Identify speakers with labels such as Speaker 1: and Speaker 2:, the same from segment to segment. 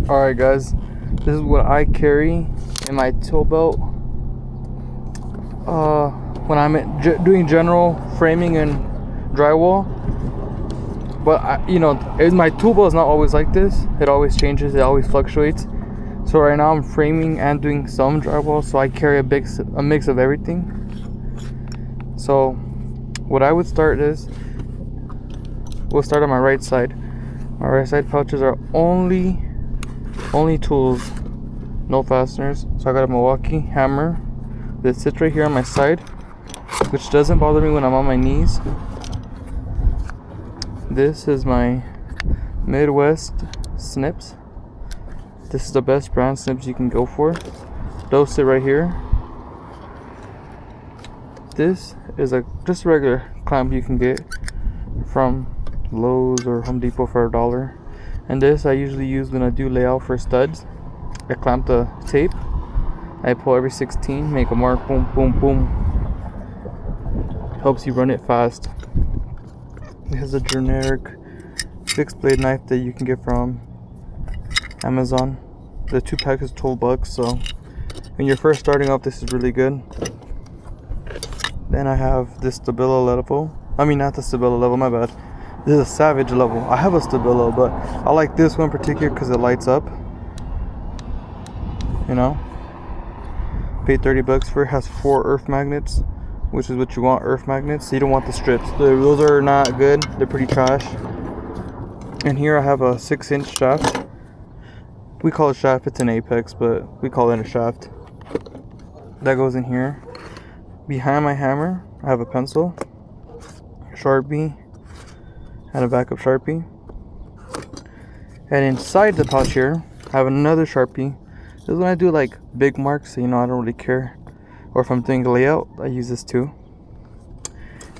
Speaker 1: Alright guys, this is what I carry in my tool belt when I'm doing general framing and drywall. But my tool belt is not always like this. It always changes, it always fluctuates. So right now I'm framing and doing some drywall, so I carry a mix of everything. So what I would start is, we'll start on my right side. My right side pouches are only tools, no fasteners. So I got a Milwaukee hammer that sits right here on my side, which doesn't bother me when I'm on my knees. This is my Midwest snips. This is the best brand snips you can go for. Those sit right here. This is just a regular clamp you can get from Lowe's or Home Depot for $1. And this I usually use when I do layout for studs. I clamp the tape, I pull every 16, make a mark, boom, boom, boom. Helps you run it fast. This is a generic fixed blade knife that you can get from Amazon. The 2-pack is $12, so when you're first starting off, this is really good. Then I have this Stabilo level. I mean, not the Stabilo level, my bad. This is a Savage level. I have a Stabilo, but I like this one in particular because it lights up. Paid $30 for it. Has 4 earth magnets, which is what you want, earth magnets. So you don't want the strips. Those are not good. They're pretty trash. And here I have a 6-inch shaft. We call it shaft. It's an apex, but we call it a shaft. That goes in here. Behind my hammer, I have a pencil, Sharpie, and a backup Sharpie. And inside the pouch here, I have another Sharpie. This is when I do like big marks, so I don't really care. Or if I'm doing layout, I use this too.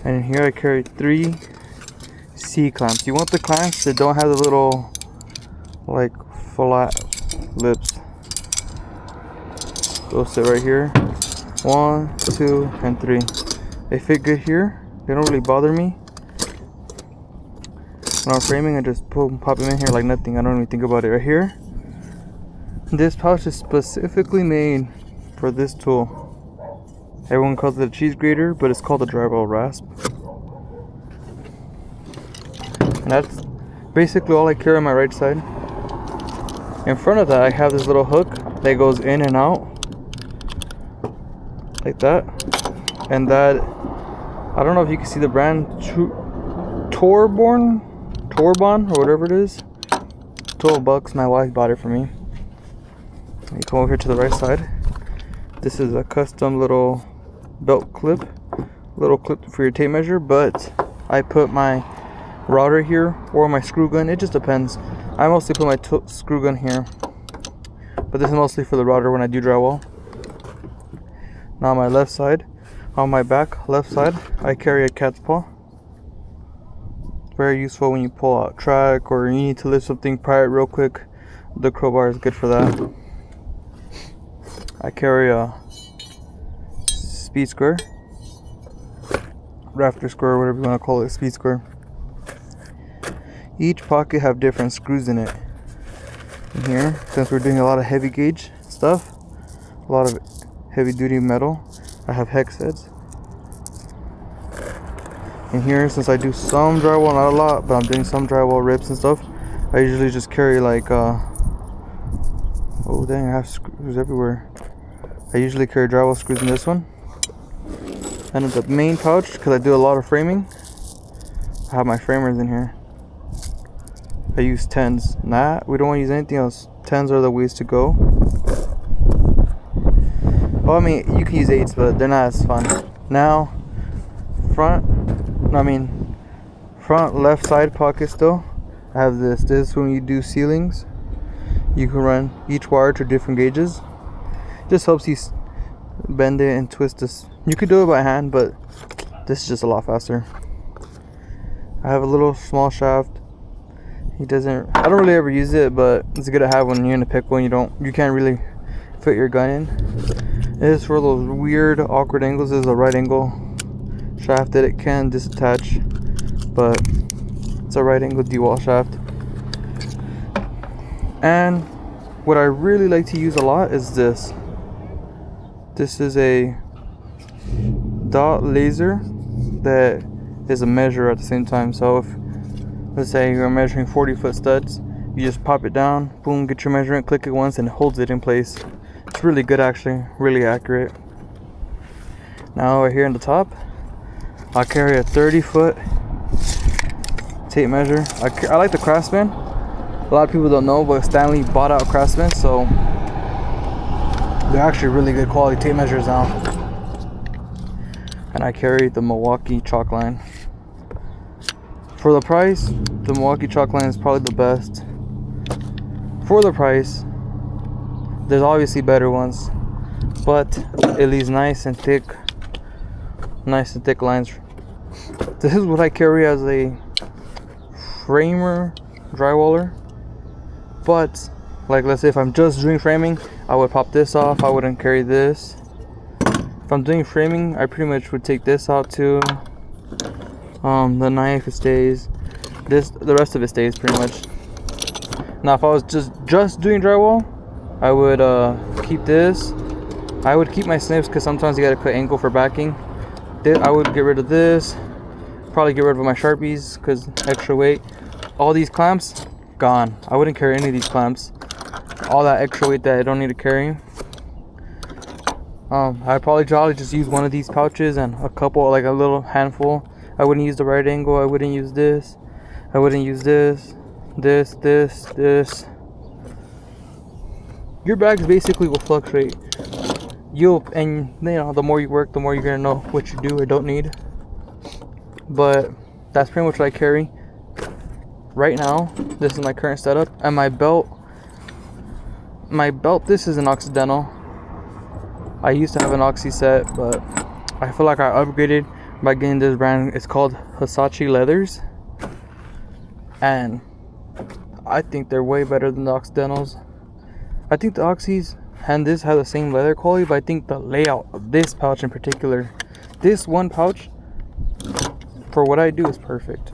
Speaker 1: And in here I carry 3 C-clamps. You want the clamps that don't have the little like flat lips. Those sit right here. 1, 2, and 3. They fit good here. They don't really bother me. When I'm framing, I just pop them in here like nothing. I don't even think about it. Right here, this pouch is specifically made for this tool. Everyone calls it a cheese grater, but it's called a drywall rasp. And that's basically all I carry on my right side. In front of that, I have this little hook that goes in and out like that. And that, I don't know if you can see the brand, Torbon or whatever it is. $12. My wife bought it for me. You come over here to the right side. This is a custom little belt clip, little clip for your tape measure, but I put my router here or my screw gun. It just depends. I mostly put my screw gun here, but this is mostly for the router when I do drywall. Now on my left side, on my back left side, I carry a cat's paw. Very useful when you pull out track or you need to lift something, pry it real quick. The crowbar is good for that. I carry a speed square, rafter square, whatever you want to call it, speed square. Each pocket have different screws in it. In here, since we're doing a lot of heavy gauge stuff, a lot of heavy duty metal, I have hex heads. In here, since I do some drywall, not a lot, but I'm doing some drywall rips and stuff, I usually just carry like oh dang, I have screws everywhere. I usually carry drywall screws in this one. And in the main pouch, because I do a lot of framing, I have my framers in here. I use 10s. We don't want to use anything else. 10s are the ways to go. Well, I mean, you can use 8s, but they're not as fun. Now, front left side pocket still. I have this. This is when you do ceilings. You can run each wire to different gauges. Just helps you bend it and twist this. You could do it by hand, but this is just a lot faster. I have a little small shaft. I don't really ever use it, but it's good to have when you're in a pickle and you can't really fit your gun in. It is for those weird awkward angles. This is a right angle shaft that it can disattach, but it's a right angle D-wall shaft. And What I really like to use a lot is this. This is a dot laser that is a measure at the same time. So if, let's say you're measuring 40-foot studs, you just pop it down, boom, get your measurement, click it once, and it holds it in place. It's really good, actually, really accurate. Now right here on the top, I carry a 30-foot tape measure. I like the Craftsman. A lot of people don't know, but Stanley bought out Craftsman, so they're actually really good quality tape measures now. And I carry the Milwaukee chalk line. For the price, the Milwaukee chalk line is probably the best. For the price, there's obviously better ones, but it leaves nice and thick lines. This is what I carry as a framer drywaller. But like, let's say if I'm just doing framing, I would pop this off. I wouldn't carry this. If I'm doing framing, I pretty much would take this out too. The knife, it stays. The rest of it stays pretty much. Now if I was just doing drywall, I would keep this. I would keep my snips because sometimes you gotta cut angle for backing. I would get rid of this. Probably get rid of my Sharpies because extra weight. All these clamps, gone. I wouldn't carry any of these clamps. All that extra weight that I don't need to carry. I'd probably just use one of these pouches and a couple, like a little handful. I wouldn't use the right angle. I wouldn't use this. I wouldn't use this. This. Your bags basically will fluctuate. The more you work, the more you're gonna know what you do or don't need. But that's pretty much what I carry right now. This is my current setup. And my belt, this is an Occidental. I used to have an Oxy set, but I feel like I upgraded by getting this brand. It's called Hisachi Leathers, and I think they're way better than the Occidentals. I think the Oxys and this have the same leather quality, but I think the layout of this pouch in particular, this one pouch, for what I do, is perfect.